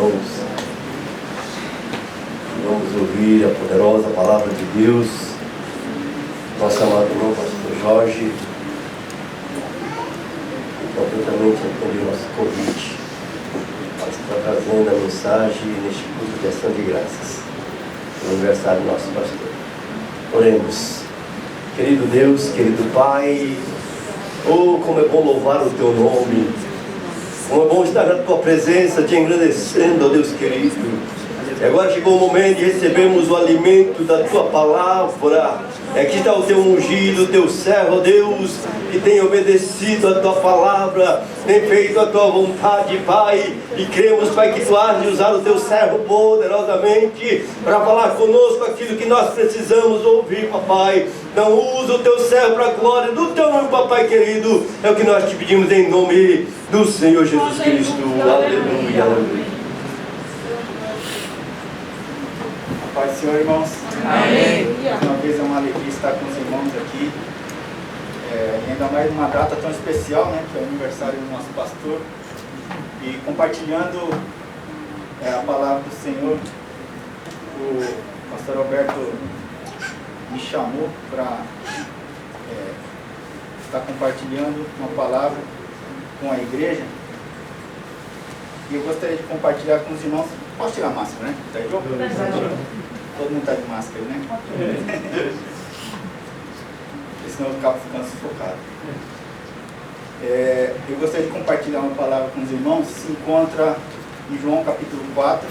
irmãos. Vamos ouvir a poderosa palavra de Deus. Nosso amado irmão pastor Jorge, completamente atendeu o nosso convite para estar trazendo a mensagem neste culto de ação de graças no aniversário do nosso pastor. Oremos. Querido Deus, querido Pai, oh, como é bom louvar o Teu nome, como é bom estar na Tua presença, te engrandecendo, ó Deus querido. E agora chegou o momento de recebermos o alimento da Tua palavra. Aqui está o Teu ungido, o Teu servo, ó Deus, que tem obedecido a Tua palavra, tem feito a Tua vontade, Pai. E cremos, Pai, que Tu has de usar o Teu servo poderosamente para falar conosco aquilo que nós precisamos ouvir, Papai. Não usa o Teu servo para a glória do Teu nome, Papai querido. É o que nós te pedimos em nome do Senhor Jesus Cristo. Aleluia, aleluia. Paz do Senhor, irmãos. Amém. Mais uma vez é uma alegria estar com os irmãos aqui. E ainda mais numa data tão especial, né? Que é o aniversário do nosso pastor. E compartilhando a palavra do Senhor, o pastor Alberto me chamou para estar compartilhando uma palavra com a igreja. E eu gostaria de compartilhar com os irmãos. Posso tirar a máscara, né? Tá aí, João? Todo mundo está de máscara, né? Porque senão eu acabo ficando sufocado. Eu gostaria de compartilhar uma palavra com os irmãos. Se encontra em João capítulo 4.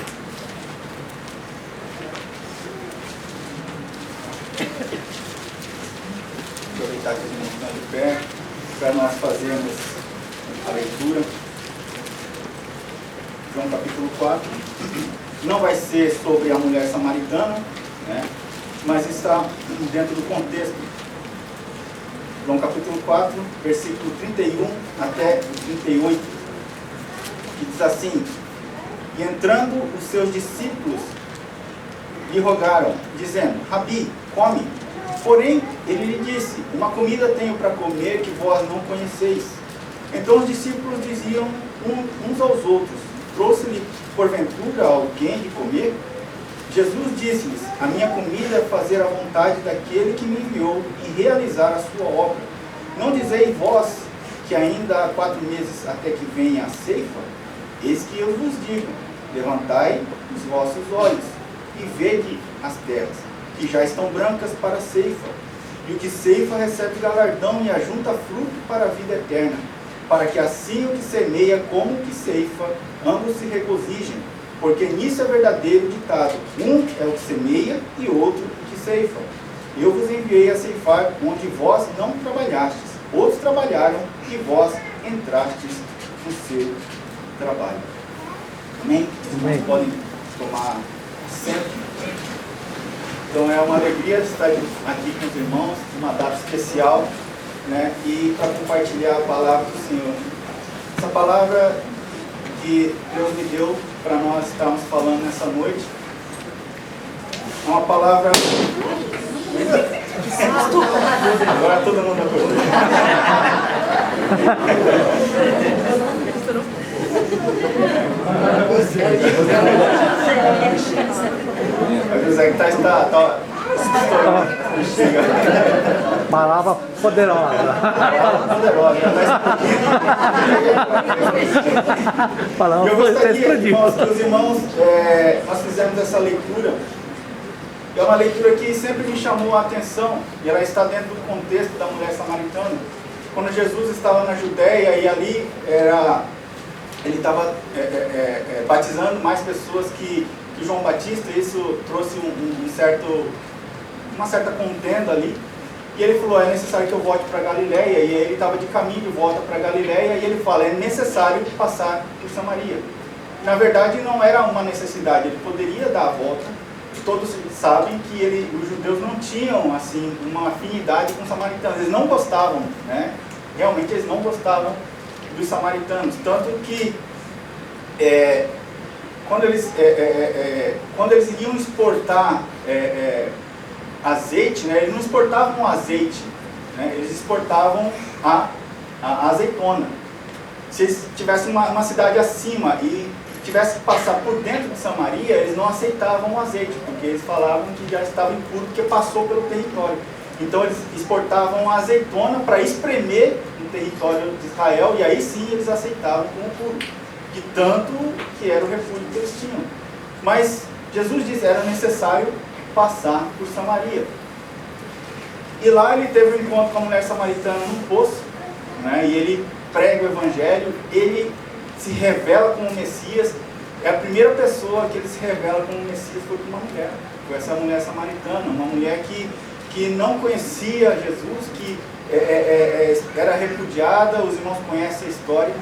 Aproveitar que os irmãos estão de pé para nós fazermos a leitura. João capítulo 4, não vai ser sobre a mulher samaritana, né? Mas está dentro do contexto. João capítulo 4, versículo 31 até 38, que diz assim: E entrando os seus discípulos lhe rogaram, dizendo: Rabi, come. Porém, ele lhe disse: Uma comida tenho para comer que vós não conheceis. Então os discípulos diziam uns aos outros: Trouxe-lhe, porventura, alguém de comer? Jesus disse-lhes: A minha comida é fazer a vontade daquele que me enviou e realizar a sua obra. Não dizeis vós que ainda há 4 meses até que venha a ceifa? Eis que eu vos digo: levantai os vossos olhos e vede as terras, que já estão brancas para a ceifa. E o que ceifa recebe galardão e ajunta fruto para a vida eterna, para que assim o que semeia como o que ceifa, ambos se regozijem, porque nisso é verdadeiro ditado: um é o que semeia e outro o que ceifa. Eu vos enviei a ceifar onde vós não trabalhastes, outros trabalharam e vós entrastes no seu trabalho. Amém? Vocês podem tomar assento. Então é uma alegria estar aqui com os irmãos, uma data especial, né? E para compartilhar a palavra do Senhor. Essa palavra que Deus me deu para nós estarmos falando nessa noite é uma palavra. Agora todo mundo acordou. O José que está Palavra poderosa. Palavra eu gostaria, irmãos, que os irmãos, nós fizemos essa leitura. É uma leitura que sempre me chamou a atenção, e ela está dentro do contexto da mulher samaritana. Quando Jesus estava na Judéia, e ali ele estava batizando mais pessoas que João Batista, e isso trouxe uma certa contenda ali. E ele falou: é necessário que eu volte para Galileia. E aí ele estava de caminho de volta para Galileia, e ele fala: é necessário passar por Samaria. Na verdade não era uma necessidade, ele poderia dar a volta. Todos sabem que os judeus não tinham assim uma afinidade com os samaritanos, eles não gostavam, né? Realmente eles não gostavam dos samaritanos, tanto que quando eles iam exportar azeite, né, eles não exportavam azeite, né, eles exportavam a azeitona. Se eles tivessem uma cidade acima e tivesse que passar por dentro de Samaria, eles não aceitavam o azeite, porque eles falavam que já estava impuro, porque passou pelo território. Então eles exportavam a azeitona para espremer no território de Israel, e aí sim eles aceitavam como puro, de tanto que era o refúgio que eles tinham. Mas Jesus disse que era necessário passar por Samaria. E lá ele teve um encontro com a mulher samaritana num poço, né, e ele prega o evangelho, ele se revela como Messias. É a primeira pessoa que ele se revela como Messias foi uma mulher. Foi essa mulher samaritana, uma mulher que não conhecia Jesus, que era repudiada. Os irmãos conhecem a história.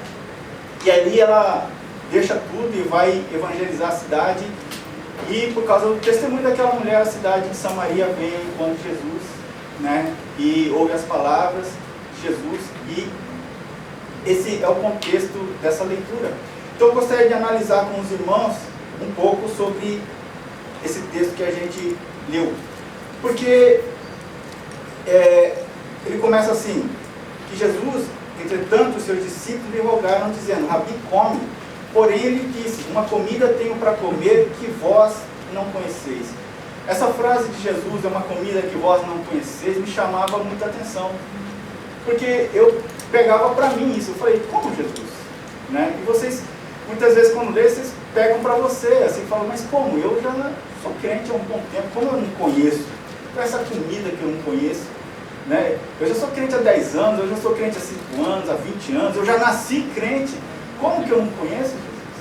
E ali ela deixa tudo e vai evangelizar a cidade. E por causa do testemunho daquela mulher, a cidade de Samaria vem ao encontro de Jesus, né? E ouve as palavras de Jesus. E esse é o contexto dessa leitura. Então eu gostaria de analisar com os irmãos um pouco sobre esse texto que a gente leu. Porque ele começa assim, que Jesus, entretanto, os seus discípulos lhe rogaram, dizendo: Rabi, come. Porém ele disse: uma comida tenho para comer que vós não conheceis. Essa frase de Jesus, é uma comida que vós não conheceis, me chamava muita atenção. Porque eu pegava para mim isso. Eu falei: como, Jesus? Né? E vocês, muitas vezes quando lê, vocês pegam para você, assim, falam: mas como? Eu já sou crente há um bom tempo, como eu não conheço? Qual é essa comida que eu não conheço? Né? Eu já sou crente há 10 anos, eu já sou crente há 5 anos, há 20 anos, eu já nasci crente. Como que eu não conheço Jesus?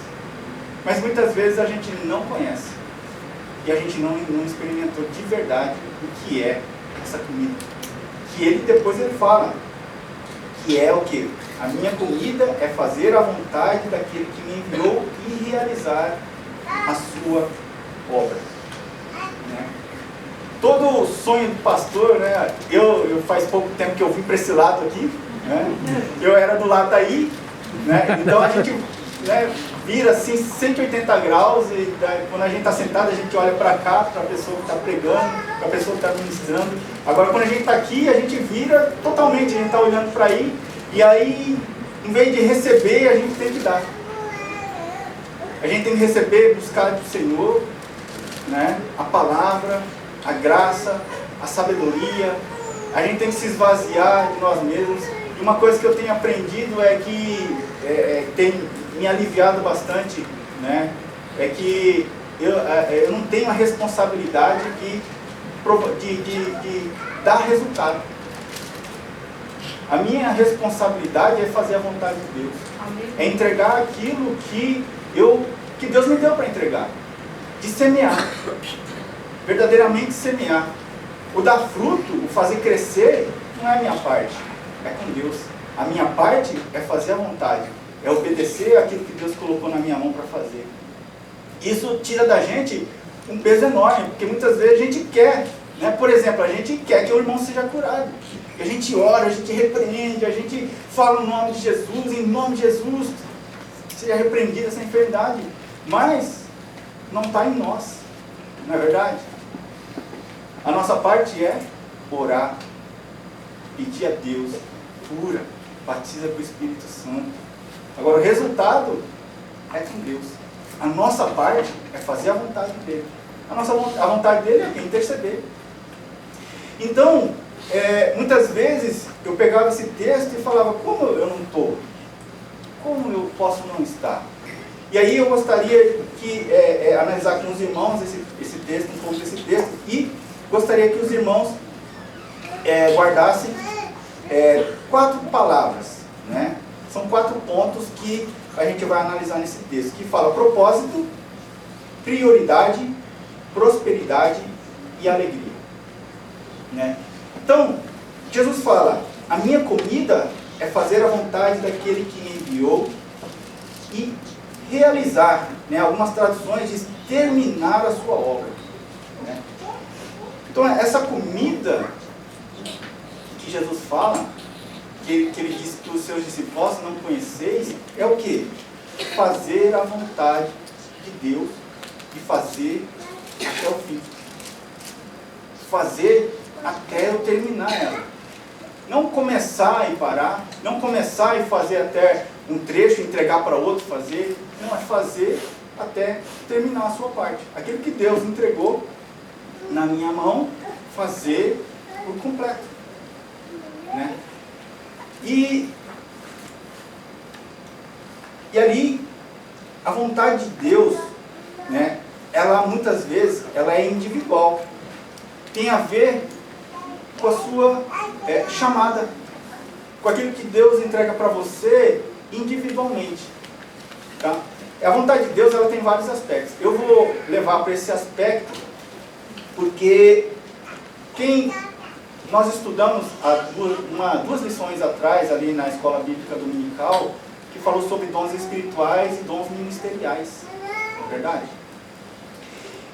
Mas muitas vezes a gente não conhece. E a gente não experimentou de verdade o que é essa comida. Que ele depois ele fala, que é o que? A minha comida é fazer a vontade daquele que me enviou e realizar a sua obra. Né? Todo sonho do pastor, né? Eu faz pouco tempo que eu vim para esse lado aqui, né? Eu era do lado daí, né? Então a gente, né, vira assim 180 graus e quando a gente está sentado a gente olha para cá, para a pessoa que está pregando, para a pessoa que está ministrando. Agora quando a gente está aqui a gente vira totalmente, a gente está olhando para aí e aí em vez de receber a gente tem que dar. A gente tem que receber, buscar do Senhor, né, a palavra, a graça, a sabedoria. A gente tem que se esvaziar de nós mesmos. E uma coisa que eu tenho aprendido é que tem me aliviado bastante, né? É que eu não tenho a responsabilidade de dar resultado. A minha responsabilidade é fazer a vontade de Deus. É entregar aquilo que Deus me deu para entregar. De semear. Verdadeiramente semear. O dar fruto, o fazer crescer, não é a minha parte. É com Deus. A minha parte é fazer a vontade. É obedecer aquilo que Deus colocou na minha mão para fazer. Isso tira da gente um peso enorme, porque muitas vezes a gente quer, né? Por exemplo, a gente quer que o irmão seja curado. A gente ora, a gente repreende, a gente fala o nome de Jesus, em nome de Jesus, seja repreendida essa enfermidade. Mas não está em nós, não é verdade? A nossa parte é orar, pedir a Deus, cura, batiza com o Espírito Santo. Agora o resultado é com Deus. A nossa parte é fazer a vontade dele. A vontade dele é interceder. Então, muitas vezes eu pegava esse texto e falava: como eu não estou? Como eu posso não estar? E aí eu gostaria de analisar com os irmãos esse texto, um pouco desse texto, e gostaria que os irmãos guardassem 4 palavras, né? São 4 pontos que a gente vai analisar nesse texto, que fala propósito, prioridade, prosperidade e alegria, né? Então, Jesus fala: a minha comida é fazer a vontade daquele que me enviou e realizar, né? Algumas traduções diz terminar a sua obra, né? Então, essa comida que Jesus fala, que ele disse que os seus discípulos não conheceis, é o que? Fazer a vontade de Deus e fazer até o fim. Fazer até eu terminar ela. Não começar e parar, não começar e fazer até um trecho, entregar para outro fazer. Não, é fazer até terminar a sua parte. Aquilo que Deus entregou na minha mão, fazer por completo. Né? E ali, a vontade de Deus, né, ela muitas vezes ela é individual. Tem a ver com a sua chamada, com aquilo que Deus entrega para você individualmente. Tá? A vontade de Deus ela tem vários aspectos. Eu vou levar para esse aspecto porque nós estudamos duas lições atrás ali na escola bíblica dominical que falou sobre dons espirituais e dons ministeriais. Não é verdade?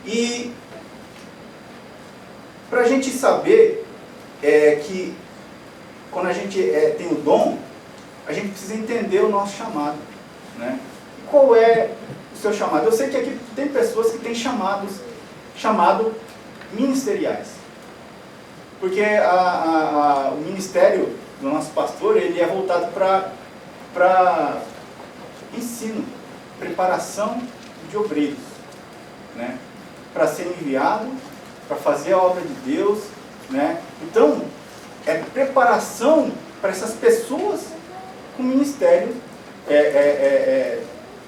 E para a gente saber que quando a gente tem o dom, a gente precisa entender o nosso chamado. Né? Qual é o seu chamado? Eu sei que aqui tem pessoas que têm chamado ministeriais. Porque o ministério do nosso pastor, ele é voltado para ensino, preparação de obreiros, né? Para ser enviado, para fazer a obra de Deus, né? Então, é preparação para essas pessoas com ministério,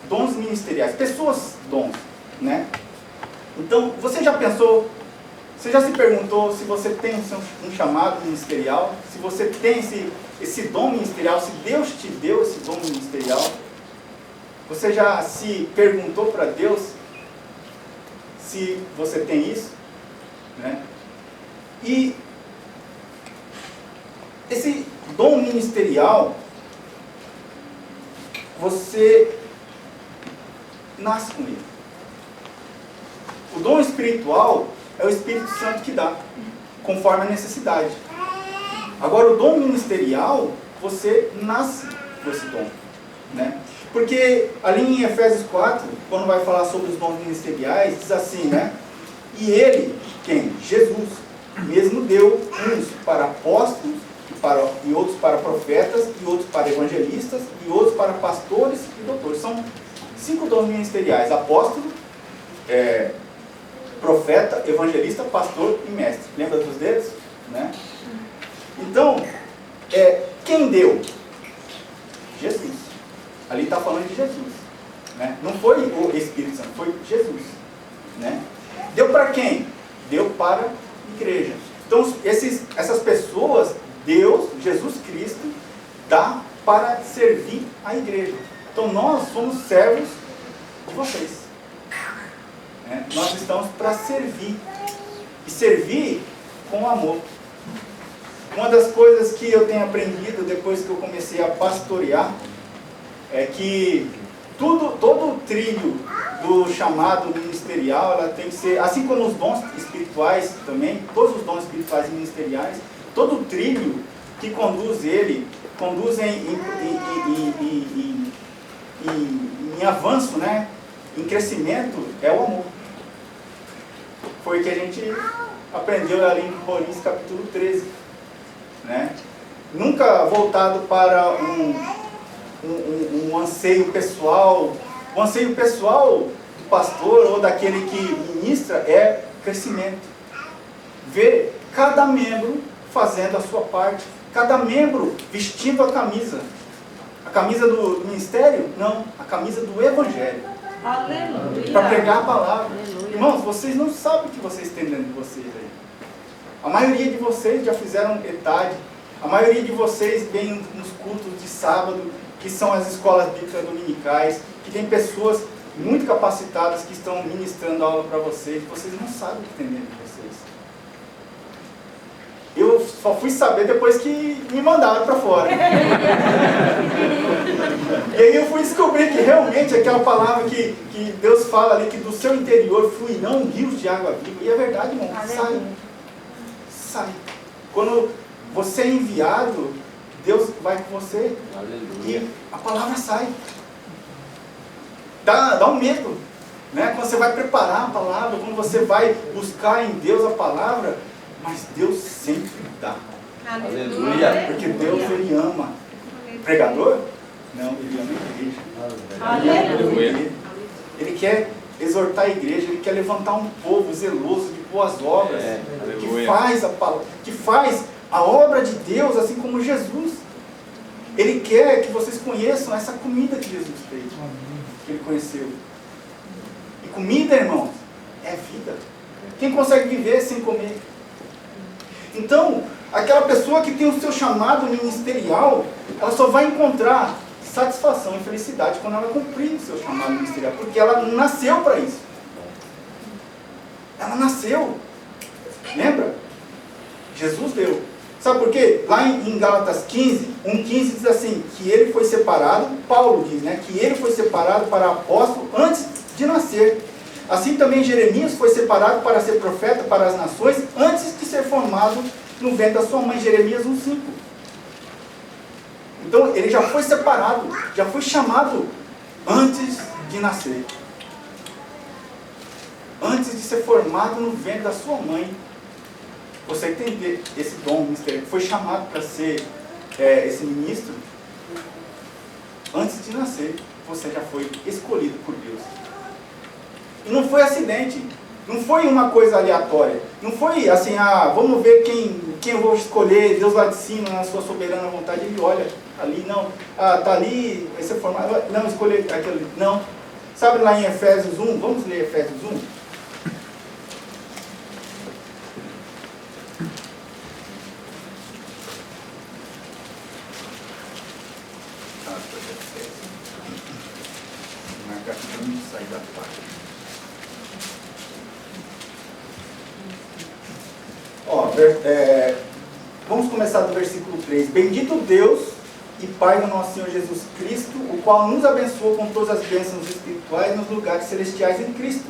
dons ministeriais, pessoas dons, né? Então, você já pensou, você já se perguntou se você tem um chamado ministerial, se você tem esse dom ministerial, se Deus te deu esse dom ministerial? Você já se perguntou para Deus se você tem isso? Né? E esse dom ministerial, você nasce com ele. O dom espiritual é o Espírito Santo que dá, conforme a necessidade. Agora, o dom ministerial, você nasce com esse dom. Né? Porque ali em Efésios 4, quando vai falar sobre os dons ministeriais, diz assim, né? E ele, quem? Jesus, mesmo deu uns para apóstolos, e outros para profetas, e outros para evangelistas, e outros para pastores e doutores. São 5 dons ministeriais: apóstolo, profeta, evangelista, pastor e mestre. Lembra dos dedos? Né? Então, quem deu? Jesus. Ali está falando de Jesus. Né? Não foi o Espírito Santo, foi Jesus. Né? Deu para quem? Deu para a igreja. Então, essas pessoas, Deus, Jesus Cristo, dá para servir a igreja. Então, nós somos servos de vocês. Nós estamos para servir. E servir com amor. Uma das coisas que eu tenho aprendido depois que eu comecei a pastorear é que todo o trilho do chamado ministerial, ela tem que ser, assim como os dons espirituais também, todos os dons espirituais e ministeriais, todo o trilho que conduzem em avanço, né? Em crescimento, é o amor. Foi o que a gente aprendeu ali em Coríntios capítulo 13. Né? Nunca voltado para um anseio pessoal. O anseio pessoal do pastor ou daquele que ministra é crescimento. Ver cada membro fazendo a sua parte. Cada membro vestindo a camisa. A camisa do ministério? Não, a camisa do evangelho. Aleluia. Para pregar a palavra. Aleluia. Irmãos, vocês não sabem o que vocês têm dentro de vocês aí. A maioria de vocês já fizeram ETAD. A maioria de vocês vem nos cultos de sábado, que são as escolas bíblicas dominicais, que tem pessoas muito capacitadas que estão ministrando aula para vocês. Vocês não sabem o que tem dentro de vocês. Eu só fui saber depois que me mandaram para fora. E aí eu fui descobrir que realmente aquela palavra que Deus fala ali, que do seu interior fluirão rios de água viva. E é verdade, irmão. Sai. Quando você é enviado, Deus vai com você. Aleluia. E a palavra sai. Dá um medo. Né? Quando você vai preparar a palavra, quando você vai buscar em Deus a palavra, mas Deus sempre dá. Aleluia. Porque Deus, Ele ama. Pregador? Não, ele ama a igreja. Aleluia. Ele quer exortar a igreja, ele quer levantar um povo zeloso de boas obras, que faz a obra de Deus assim como Jesus. Ele quer que vocês conheçam essa comida que Jesus fez, que ele conheceu. E comida, irmãos, é vida. Quem consegue viver sem comer? Então, aquela pessoa que tem o seu chamado ministerial, ela só vai encontrar satisfação e felicidade quando ela cumprir o seu chamado ministerial, porque ela nasceu para isso. Ela nasceu. Lembra? Jesus deu. Sabe por quê? Lá em Gálatas 15, 1,15 diz assim, que ele foi separado, Paulo diz, né, que ele foi separado para apóstolo antes de nascer. Assim também Jeremias foi separado para ser profeta para as nações antes de ser formado no ventre da sua mãe, Jeremias 1,5. Então ele já foi separado, já foi chamado antes de nascer. Antes de ser formado no ventre da sua mãe. Você entender esse dom ministerial, que foi chamado para ser esse ministro, antes de nascer, você já foi escolhido por Deus. E não foi acidente, não foi uma coisa aleatória, não foi assim, vamos ver quem eu vou escolher, Deus lá de cima, na sua soberana vontade, ele olha ali, não, tá ali, vai ser formado, não, escolher aquilo ali, não. Sabe lá em Efésios 1, vamos ler Efésios 1? Sair da página. Vamos começar do versículo 3. Bendito Deus e Pai do nosso Senhor Jesus Cristo, o qual nos abençoou com todas as bênçãos espirituais nos lugares celestiais em Cristo,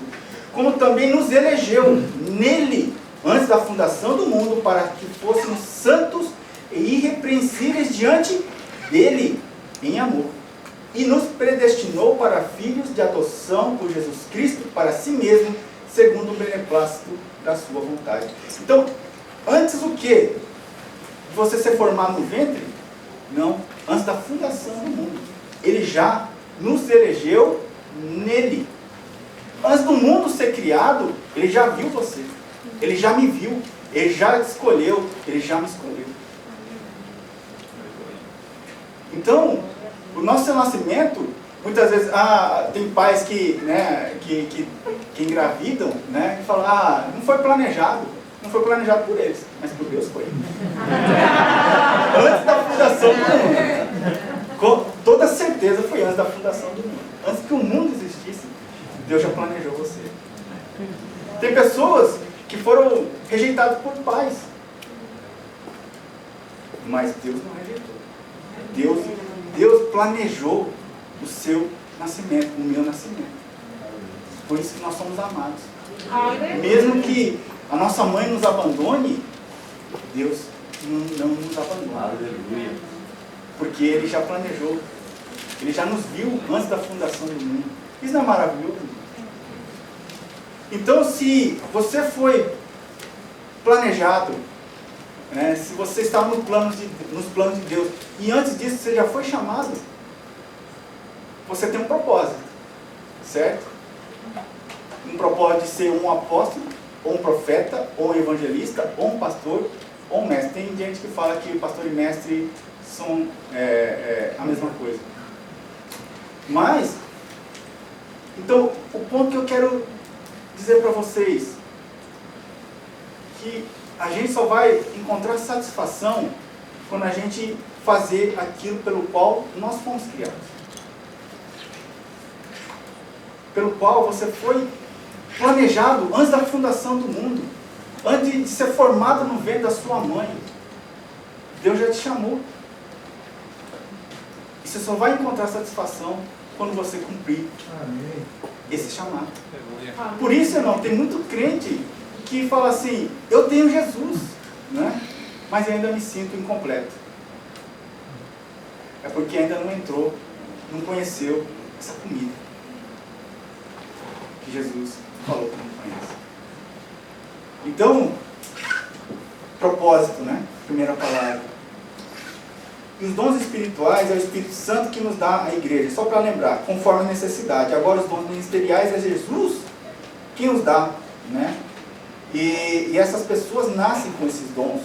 como também nos elegeu nele antes da fundação do mundo, para que fôssemos santos e irrepreensíveis diante dele em amor. E nos predestinou para filhos de adoção por Jesus Cristo para si mesmo, segundo o beneplácito da sua vontade. Então, antes o quê? De você ser formado no ventre? Não, antes da fundação do mundo. Ele já nos elegeu nele. Antes do mundo ser criado, ele já viu você. Ele já me viu. Ele já te escolheu. Ele já me escolheu. Então, o nosso nascimento, muitas vezes, tem pais que engravidam, né, e falam, não foi planejado. Não foi planejado por eles, mas por Deus foi. Antes da fundação do mundo. Com toda certeza foi antes da fundação do mundo. Antes que o mundo existisse, Deus já planejou você. Tem pessoas que foram rejeitadas por pais. Mas Deus não rejeitou. Deus planejou o seu nascimento, o meu nascimento. Por isso que nós somos amados. Mesmo que a nossa mãe nos abandone, Deus não nos abandona. Aleluia. Porque Ele já planejou. Ele já nos viu antes da fundação do mundo. Isso não é maravilhoso? Então, se você foi planejado, né, se você está nos planos de Deus, e antes disso você já foi chamado, você tem um propósito, certo? Um propósito de ser um apóstolo, ou um profeta, ou um evangelista, ou um pastor, ou um mestre. Tem gente que fala que pastor e mestre são a mesma coisa. Mas, então, o ponto que eu quero dizer para vocês, que a gente só vai encontrar satisfação quando a gente fazer aquilo pelo qual nós fomos criados. Pelo qual você foi planejado antes da fundação do mundo, antes de ser formado no ventre da sua mãe. Deus já te chamou. E você só vai encontrar satisfação quando você cumprir esse chamado. Por isso, irmão, tem muito crente que fala assim, eu tenho Jesus, né? Mas eu ainda me sinto incompleto. É porque ainda não entrou, não conheceu essa comida que Jesus falou que não conhece. Então, propósito, né? Primeira palavra. E os dons espirituais é o Espírito Santo que nos dá a igreja. Só para lembrar, conforme a necessidade. Agora os dons ministeriais é Jesus que nos dá, né? E essas pessoas nascem com esses dons.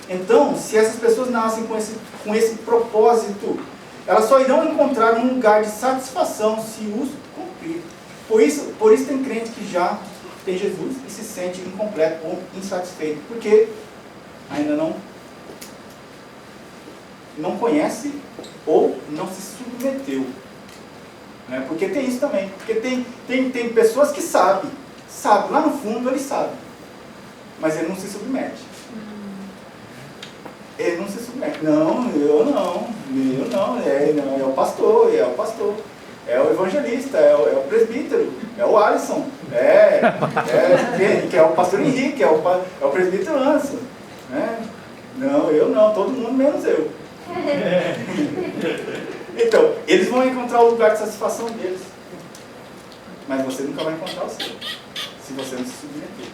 Então, se essas pessoas nascem com esse propósito, elas só irão encontrar um lugar de satisfação se os cumprir. Por isso tem crente que já tem Jesus e se sente incompleto ou insatisfeito, porque ainda não conhece ou não se submeteu. Né? Porque tem isso também. Porque tem pessoas que sabem, lá no fundo ele sabe, mas ele não se submete. Ele não se submete. Não, eu não, é o pastor, é o evangelista, é o presbítero, é o Alisson, que é o pastor Henrique, é o presbítero Anso. Né? Não, eu não, todo mundo menos eu. Então, eles vão encontrar o lugar de satisfação deles. Mas você nunca vai encontrar o seu, se você não se submeter.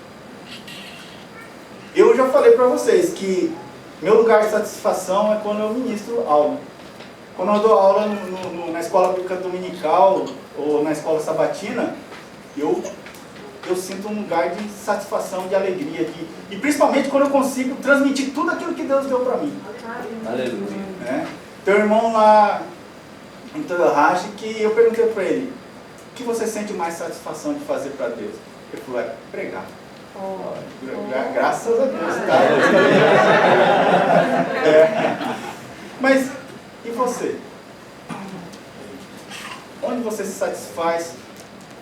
Eu já falei para vocês que meu lugar de satisfação é quando eu ministro aula. Quando eu dou aula na escola bíblica dominical ou na escola sabatina, eu sinto um lugar de satisfação, de alegria. E principalmente quando eu consigo transmitir tudo aquilo que Deus deu para mim. Aleluia. Né? Tem um irmão lá em Toyohashi que eu perguntei para ele: o que você sente mais satisfação de fazer para Deus? Ele falou: é pregar. Graças a Deus, tá? Mas, e você? Onde você se satisfaz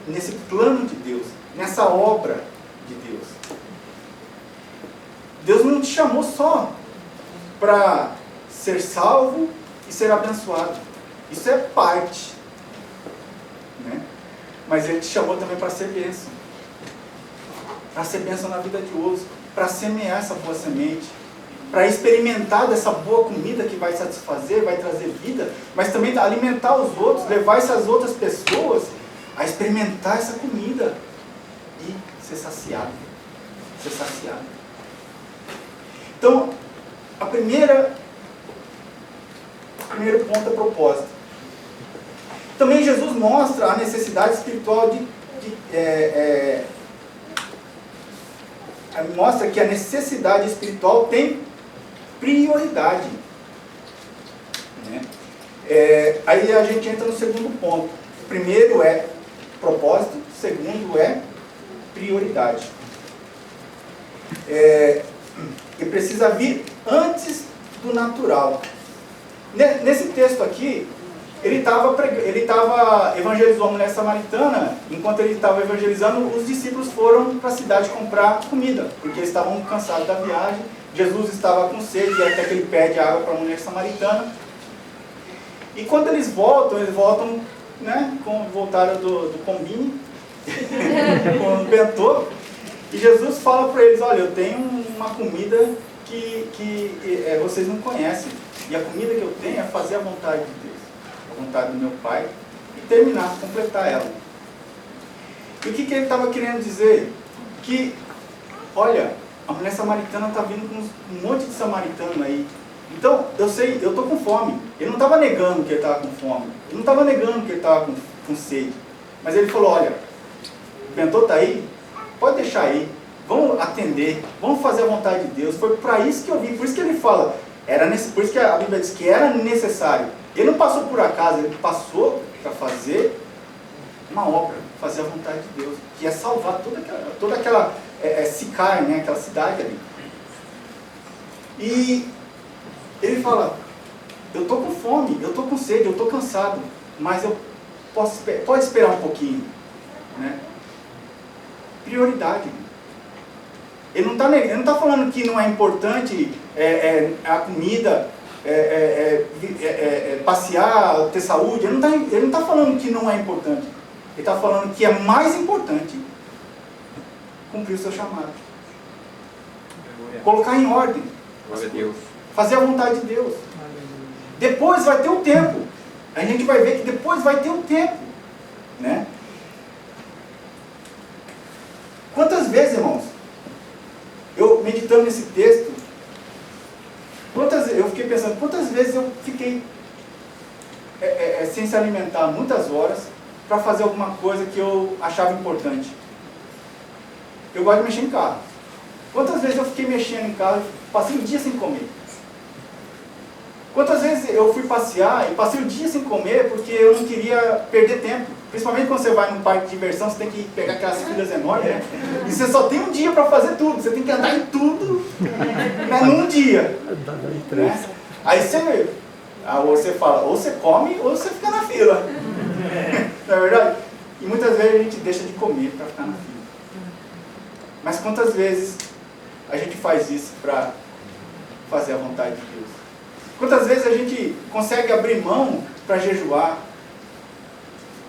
nesse plano de Deus, nessa obra de Deus? Deus não te chamou só para ser salvo e ser abençoado. Isso é parte, né? Mas Ele te chamou também para ser bênção. Para ser bênção na vida de outros, para semear essa boa semente, para experimentar dessa boa comida que vai satisfazer, vai trazer vida, mas também alimentar os outros, levar essas outras pessoas a experimentar essa comida e ser saciado. Ser saciado. Então, o primeiro ponto é propósito. Também Jesus mostra a necessidade espiritual mostra que a necessidade espiritual tem prioridade. Né? Aí a gente entra no segundo ponto. O primeiro é propósito, o segundo é prioridade. E precisa vir antes do natural. Nesse texto aqui, ele evangelizou a mulher samaritana. Enquanto ele estava evangelizando, os discípulos foram para a cidade comprar comida, porque eles estavam cansados da viagem. Jesus estava com sede, e até que ele pede água para a mulher samaritana. E quando eles voltam, né, voltaram do combine, com o bentô, e Jesus fala para eles: olha, eu tenho uma comida que vocês não conhecem, e a comida que eu tenho é fazer a vontade de Deus, a vontade do meu Pai, e terminar, completar ela. E o que ele estava querendo dizer? Que, olha, a mulher samaritana está vindo com um monte de samaritano aí. Então, eu estou com fome. Ele não estava negando que ele estava com fome. Ele não estava negando que ele estava com sede. Mas ele falou: olha, o bentô está aí, pode deixar aí. Vamos atender, vamos fazer a vontade de Deus. Foi para isso que eu vim. Por isso que ele fala, por isso que a Bíblia diz que era necessário. Ele não passou por acaso, ele passou para fazer uma obra, fazer a vontade de Deus, que é salvar toda aquela Sicar, né, aquela cidade ali. E ele fala: eu estou com fome, eu estou com sede, eu estou cansado, mas eu pode esperar um pouquinho, né? Prioridade. Ele não está falando que não é importante a comida, passear, ter saúde. Ele não está falando que não é importante. Ele está falando que é mais importante cumprir o seu chamado. Colocar em ordem. Fazer a vontade de Deus. Depois vai ter o tempo. A gente vai ver que depois vai ter o tempo, né? Quantas vezes, irmãos, eu meditando nesse texto, eu fiquei pensando, quantas vezes eu fiquei sem se alimentar muitas horas para fazer alguma coisa que eu achava importante. Eu gosto de mexer em carro. Quantas vezes eu fiquei mexendo em carro e passei o dia sem comer? Quantas vezes eu fui passear e passei o dia sem comer porque eu não queria perder tempo? Principalmente quando você vai num parque de diversão, você tem que pegar aquelas filas enormes, né? E você só tem um dia para fazer tudo. Você tem que andar em tudo, né, num dia. Né? Aí você fala, ou você come ou você fica na fila. Não é verdade? E muitas vezes a gente deixa de comer para ficar na fila. Mas quantas vezes a gente faz isso para fazer a vontade de Deus? Quantas vezes a gente consegue abrir mão para jejuar?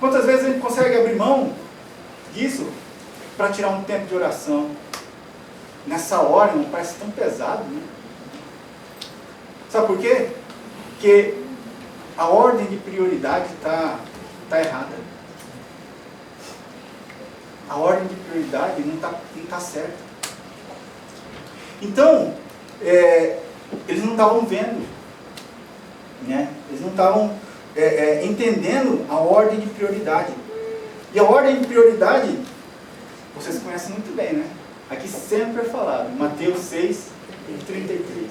Quantas vezes a gente consegue abrir mão disso para tirar um tempo de oração? Nessa hora, não parece tão pesado, né? Sabe por quê? Porque a ordem de prioridade está errada. A ordem de prioridade não tá certa. Então, eles não estavam vendo, né? Eles não estavam entendendo a ordem de prioridade. E a ordem de prioridade, vocês conhecem muito bem, né? Aqui sempre é falado, Mateus 6:33.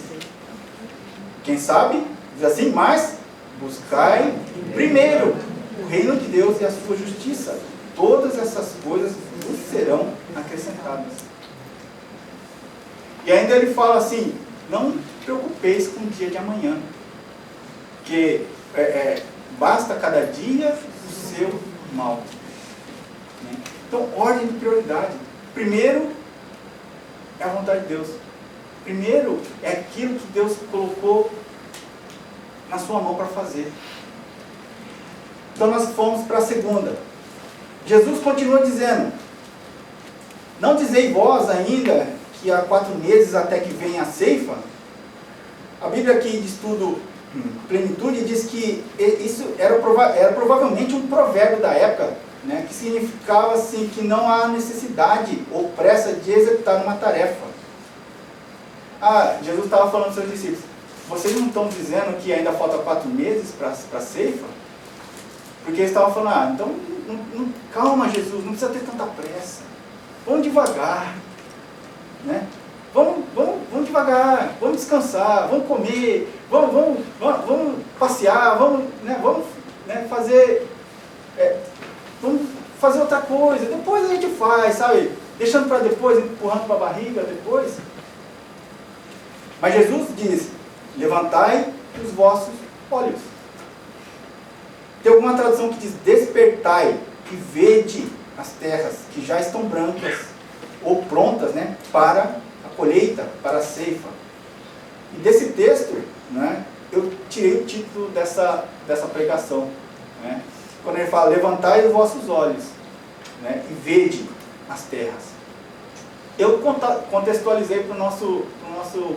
Quem sabe, diz assim, mas buscai primeiro o reino de Deus e a sua justiça. Todas essas coisas vos serão acrescentadas. E ainda ele fala assim, não te preocupeis com o dia de amanhã, que basta cada dia o seu mal. Então, ordem de prioridade. Primeiro é a vontade de Deus. Primeiro é aquilo que Deus colocou na sua mão para fazer. Então nós fomos para a segunda. Jesus continua dizendo, não dizei vós ainda que há 4 meses até que venha a ceifa? A Bíblia aqui de estudo Plenitude diz que isso era provavelmente um provérbio da época, né, que significava assim, que não há necessidade ou pressa de executar uma tarefa. Jesus estava falando aos seus discípulos, vocês não estão dizendo que ainda falta 4 meses para a ceifa? Porque eles estavam falando, então calma Jesus, não precisa ter tanta pressa, vamos devagar, né? Vamos devagar, vamos descansar, vamos comer, vamos passear, vamos fazer outra coisa, depois a gente faz, sabe? Deixando para depois, empurrando para a barriga depois. Mas Jesus diz, levantai os vossos olhos. Tem alguma tradução que diz, despertai e vede as terras que já estão brancas ou prontas, né, para a colheita, para a ceifa. E desse texto, né, eu tirei o título dessa pregação, né, quando ele fala, levantai os vossos olhos, né, e vede as terras. Eu contextualizei para o nosso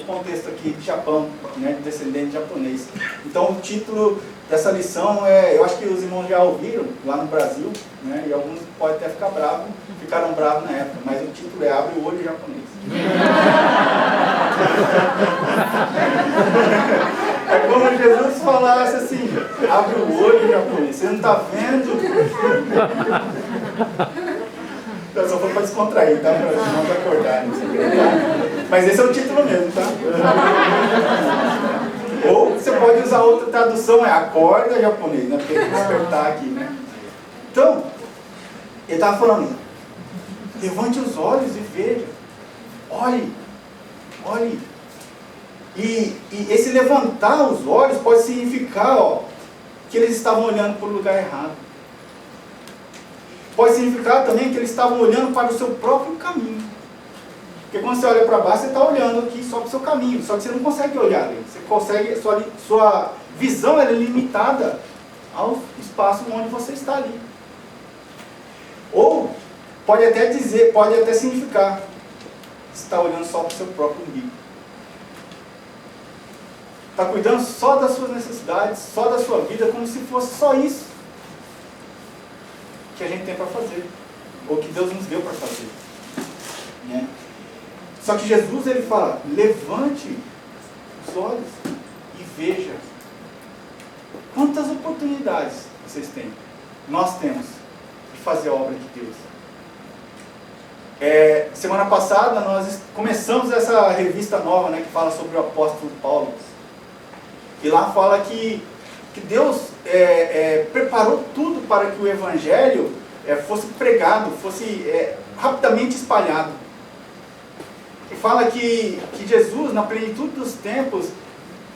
contexto aqui de Japão, né, de descendente japonês. Então o título dessa lição eu acho que os irmãos já ouviram lá no Brasil, né, e alguns podem até ficaram bravos na época, mas o título é Abre o Olho Japonês. É como Jesus falasse assim, abre o olho japonês, você não está vendo? Eu só foi para descontrair, tá? Para não acordar. Mas esse é o título mesmo, tá? Ou você pode usar outra tradução, acorda japonês, né? Porque tem que despertar aqui, né? Então, ele estava falando, levante os olhos e veja. Olhe. E esse levantar os olhos pode significar, que eles estavam olhando para o lugar errado. Pode significar também que eles estavam olhando para o seu próprio caminho. Porque quando você olha para baixo, você está olhando aqui só para o seu caminho. Só que você não consegue olhar ali. Sua visão é limitada ao espaço onde você está ali. Ou pode até significar que você está olhando só para o seu próprio umbigo. Está cuidando só das suas necessidades, só da sua vida, como se fosse só isso que a gente tem para fazer, ou que Deus nos deu para fazer, né? Só que Jesus, ele fala, levante os olhos e veja quantas oportunidades vocês têm, nós temos, de fazer a obra de Deus. Semana passada nós começamos essa revista nova, né, que fala sobre o apóstolo Paulo. E lá fala que Deus preparou tudo para que o Evangelho fosse pregado, fosse rapidamente espalhado. E fala que Jesus, na plenitude dos tempos,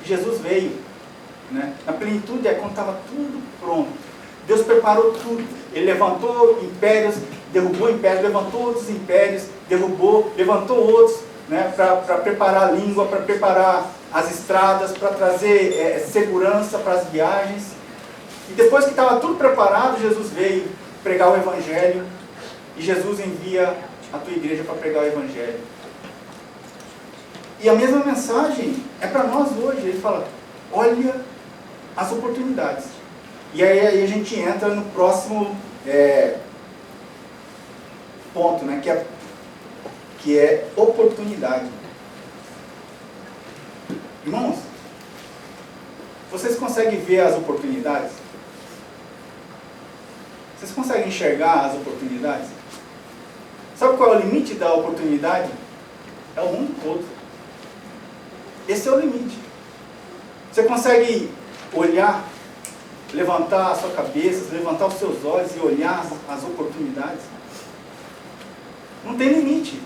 Jesus veio. Né? Na plenitude, quando estava tudo pronto. Deus preparou tudo. Ele levantou impérios, derrubou impérios, levantou outros impérios, derrubou, levantou outros, né, para preparar a língua, para preparar as estradas, para trazer segurança para as viagens. E depois que estava tudo preparado, Jesus veio pregar o Evangelho, e Jesus envia a tua igreja para pregar o Evangelho. E a mesma mensagem é para nós hoje. Ele fala, olha as oportunidades. E aí a gente entra no próximo ponto, né, que é oportunidade. Irmãos, vocês conseguem ver as oportunidades? Vocês conseguem enxergar as oportunidades? Sabe qual é o limite da oportunidade? É o mundo todo. Esse é o limite. Você consegue olhar, levantar a sua cabeça, levantar os seus olhos e olhar as oportunidades? Não tem limite.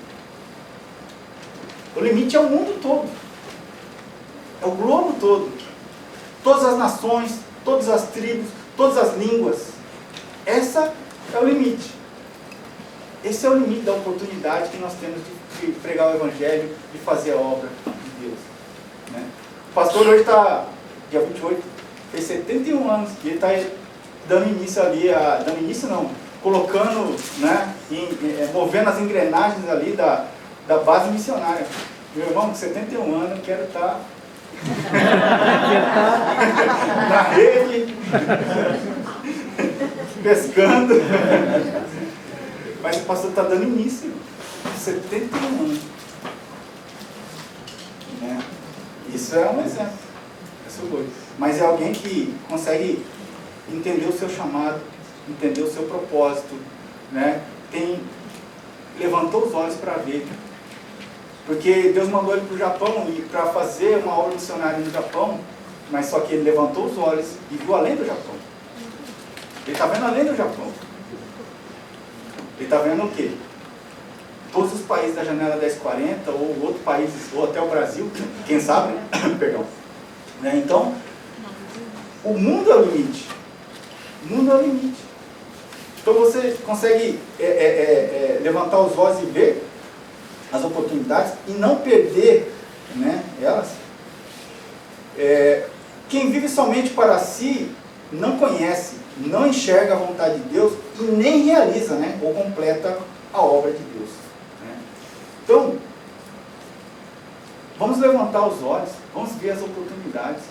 O limite é o mundo todo. É o globo todo. Todas as nações, todas as tribos, todas as línguas. Essa é o limite. Esse é o limite da oportunidade que nós temos de pregar o Evangelho, de fazer a obra de Deus. Né? O pastor hoje está, dia 28, fez 71 anos, e ele está dando início ali, dando início não, colocando, né, movendo as engrenagens ali da base missionária. Meu irmão, com 71 anos, eu quero estar na rede, pescando. Mas o pastor está dando início, 71 anos. Né? Isso é um exemplo. Mas é alguém que consegue entender o seu chamado, entender o seu propósito, né? Levantou os olhos para ver. Porque Deus mandou ele para o Japão para fazer uma obra missionária no Japão, mas só que ele levantou os olhos e viu além do Japão. Ele está vendo além do Japão. Ele está vendo o quê? Todos os países da janela 1040, ou outros países, ou até o Brasil, quem sabe, né? Perdão. Né? Então, o mundo é o limite. O mundo é o limite. Então você consegue levantar os olhos e ver as oportunidades e não perder, né, elas. Quem vive somente para si não conhece, não enxerga a vontade de Deus e nem realiza, né, ou completa a obra de Deus. Né? Então, vamos levantar os olhos, vamos ver as oportunidades.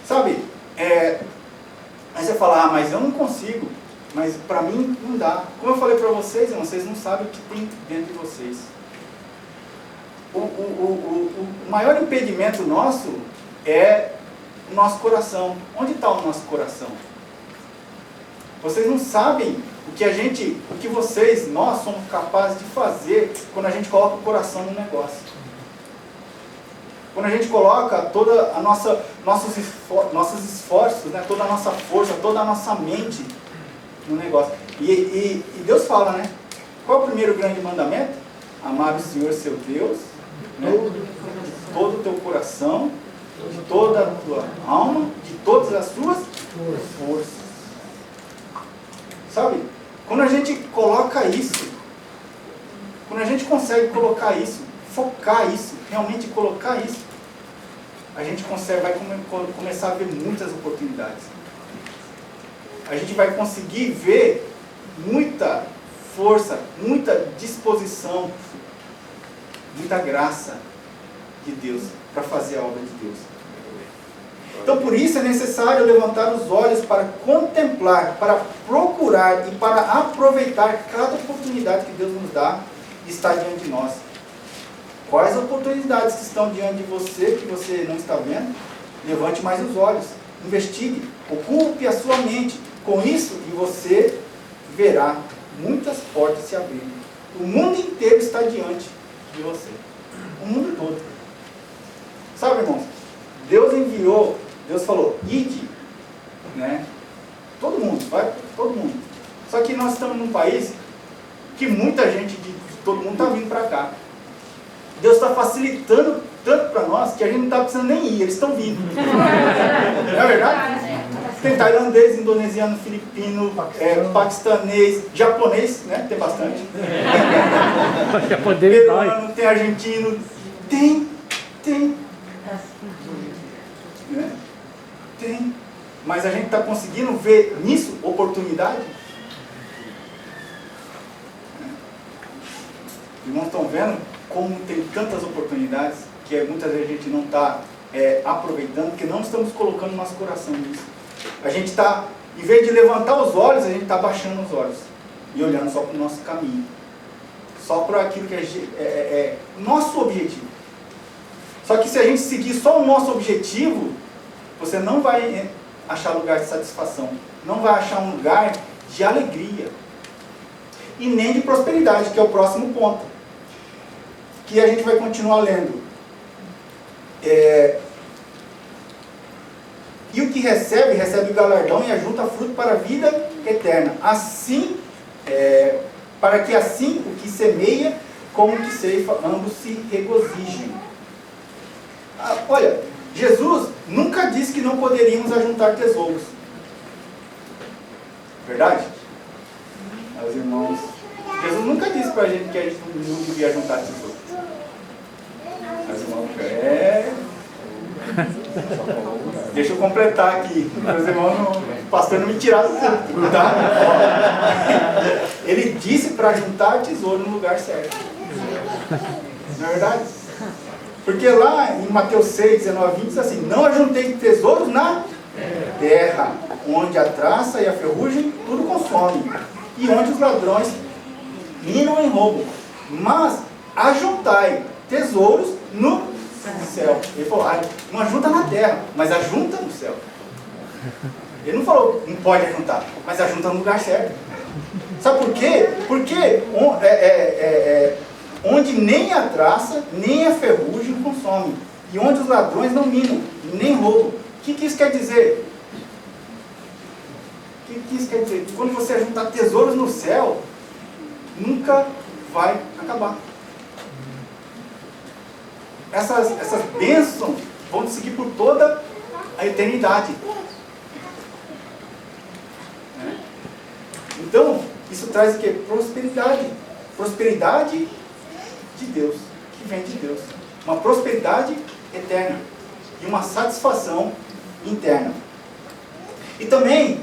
Sabe, aí você fala, mas eu não consigo, mas para mim não dá. Como eu falei para vocês, vocês não sabem o que tem dentro de vocês. O maior impedimento nosso é o nosso coração. Onde está o nosso coração? Vocês não sabem o que nós somos capazes de fazer quando a gente coloca o coração no negócio. Quando a gente coloca toda a nossos esforços, né, toda a nossa força, toda a nossa mente no negócio. E Deus fala, né? Qual é o primeiro grande mandamento? Amar o Senhor seu Deus, né, de todo o teu coração, de toda a tua alma, de todas as suas forças. Sabe? Quando a gente coloca isso, quando a gente consegue colocar isso, focar isso, realmente colocar isso, a gente vai começar a ver muitas oportunidades. A gente vai conseguir ver muita força, muita disposição, muita graça de Deus para fazer a obra de Deus. Então por isso é necessário levantar os olhos para contemplar, para procurar e para aproveitar cada oportunidade que Deus nos dá e está diante de nós. Quais oportunidades que estão diante de você, que você não está vendo? Levante mais os olhos, investigue, ocupe a sua mente com isso e você verá muitas portas se abrindo. O mundo inteiro está diante de você. O mundo todo. Sabe, irmãos? Deus enviou, Deus falou, ide, né? Todo mundo, vai todo mundo. Só que nós estamos num país que muita gente de todo mundo está vindo para cá. Deus está facilitando tanto para nós que a gente não está precisando nem ir, eles estão vindo. Não é verdade? Tem tailandês, indonesiano, filipino, paquistanês, japonês, né? Tem bastante. Peruano, tem argentino, tem. Né? Tem. Mas a gente está conseguindo ver nisso oportunidade? Irmãos, estão vendo como tem tantas oportunidades que muitas vezes a gente não está aproveitando, porque não estamos colocando nosso coração nisso. A gente está, em vez de levantar os olhos, a gente está baixando os olhos e olhando só para o nosso caminho, só para aquilo que é nosso objetivo. Só que se a gente seguir só o nosso objetivo, você não vai achar lugar de satisfação, não vai achar um lugar de alegria e nem de prosperidade, que é o próximo ponto, que a gente vai continuar lendo. E o que recebe o galardão e ajunta fruto para a vida eterna. Assim, para que assim o que semeia como o que ceifa, ambos se regozijem. Olha, Jesus nunca disse que não poderíamos ajuntar tesouros. Verdade? Meus irmãos, Jesus nunca disse para a gente que a gente não devia juntar tesouros. Meus irmãos, deixa eu completar aqui. Meus irmãos, o pastor não me tirar do culto, tá? Ele disse para juntar tesouro no lugar certo. Não é verdade? Porque lá em Mateus 6, 19, 20 diz assim: não ajuntei tesouros na terra, onde a traça e a ferrugem tudo consomem, e onde os ladrões minam em roubo, mas ajuntai tesouros no céu. Ele falou, não ajunta na terra, mas ajunta no céu. Ele não falou, não pode ajuntar, mas ajunta no lugar certo. Sabe por quê? Porque onde nem a traça, nem a ferrugem consomem, e onde os ladrões não minam, nem roubam. O que isso quer dizer? O que isso quer dizer? Que quando você ajuntar tesouros no céu, nunca vai acabar. Essas bênçãos vão te seguir por toda a eternidade. Então, isso traz o quê? Prosperidade. Prosperidade de Deus, que vem de Deus. Uma prosperidade eterna e uma satisfação interna. E também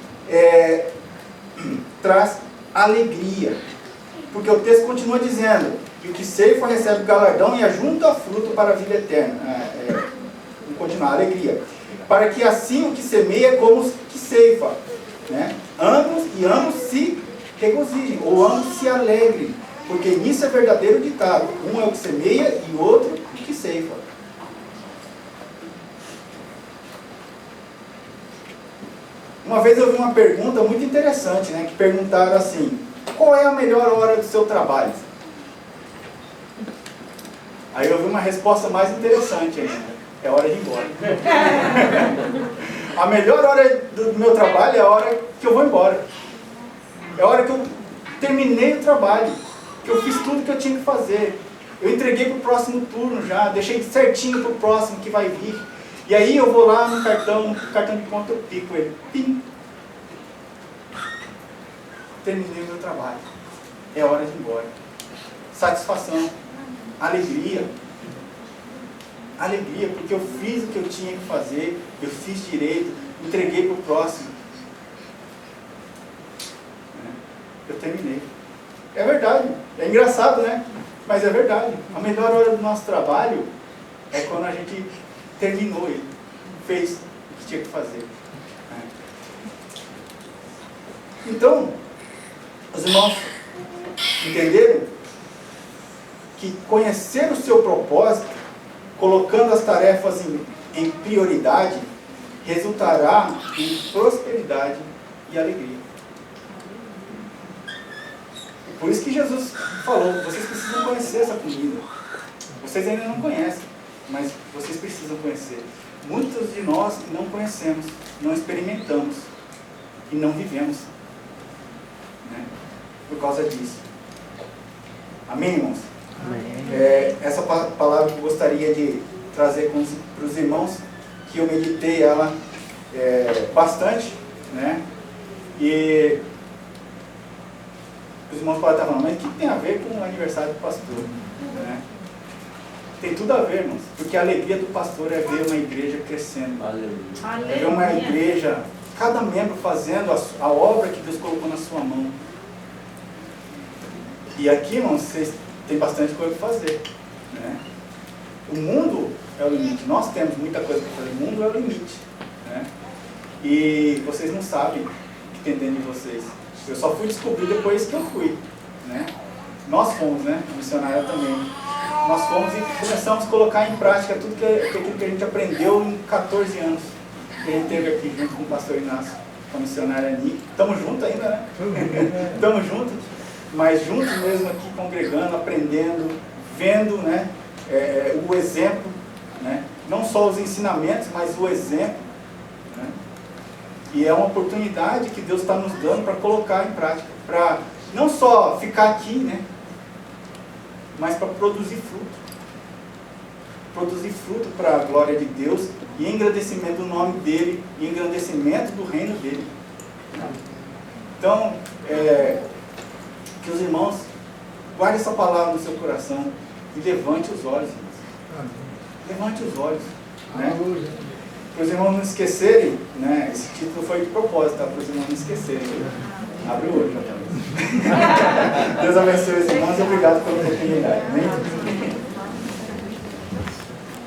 traz alegria, porque o texto continua dizendo: e o que ceifa recebe o galardão e ajunta fruto para a vida eterna. Vamos continuar, alegria. Para que assim o que semeia como o que ceifa, né? Ambos se regozijem, ou ambos se alegrem, porque nisso é verdadeiro ditado: um é o que semeia e o outro o que ceifa. Uma vez eu vi uma pergunta muito interessante, né? Que perguntaram assim: qual é a melhor hora do seu trabalho? Aí eu vi uma resposta mais interessante ainda: é hora de ir embora. A melhor hora do meu trabalho é a hora que eu vou embora. É a hora que eu terminei o trabalho, que eu fiz tudo que eu tinha que fazer. Eu entreguei para o próximo turno já, deixei certinho para o próximo que vai vir. E aí eu vou lá no cartão de conta, eu pico ele. Pim. Terminei o meu trabalho. É hora de ir embora. Satisfação. Alegria. Alegria, porque eu fiz o que eu tinha que fazer, eu fiz direito, entreguei para o próximo. Eu terminei. É verdade. É engraçado, né? Mas é verdade. A melhor hora do nosso trabalho é quando a gente terminou ele, fez o que tinha que fazer. Então, os irmãos entenderam que conhecer o seu propósito, colocando as tarefas em prioridade, resultará em prosperidade e alegria. Por isso que Jesus falou, vocês precisam conhecer essa comida. Vocês ainda não conhecem, mas vocês precisam conhecer. Muitos de nós não conhecemos, não experimentamos e não vivemos, né, por causa disso. Amém, irmãos? Amém. Essa palavra que eu gostaria de trazer para os irmãos, que eu meditei ela bastante, né? E os irmãos podem estar falando, mas o que tem a ver com o aniversário do pastor? Né? Tem tudo a ver, irmãos, porque a alegria do pastor é ver uma igreja crescendo. Aleluia. É ver uma igreja, cada membro fazendo a obra que Deus colocou na sua mão. E aqui, irmãos, vocês têm bastante coisa para fazer, né? O mundo é o limite, nós temos muita coisa para fazer, o mundo é o limite, né? E vocês não sabem o que tem dentro de vocês. Eu só fui descobrir depois que eu fui, né? Nós fomos, né? A missionária também. Nós fomos e começamos a colocar em prática tudo aquilo que a gente aprendeu em 14 anos. Que a gente teve aqui junto com o pastor Inácio, com a missionária Nick. Estamos juntos ainda, né? Estamos juntos, mas juntos mesmo aqui, congregando, aprendendo, vendo, né? O exemplo, né? Não só os ensinamentos, mas o exemplo, né? E é uma oportunidade que Deus está nos dando para colocar em prática, para não só ficar aqui, né? Mas para produzir fruto. Produzir fruto para a glória de Deus e engrandecimento do nome dEle e engrandecimento do reino dEle. Então, que os irmãos guardem essa palavra no seu coração e levante os olhos, irmãos. Levante os olhos, né? Para os irmãos não esquecerem, né? Esse título foi de propósito, tá? Para os irmãos não esquecerem. Abre o olho, Deus abençoe os irmãos e obrigado pela oportunidade. Amém?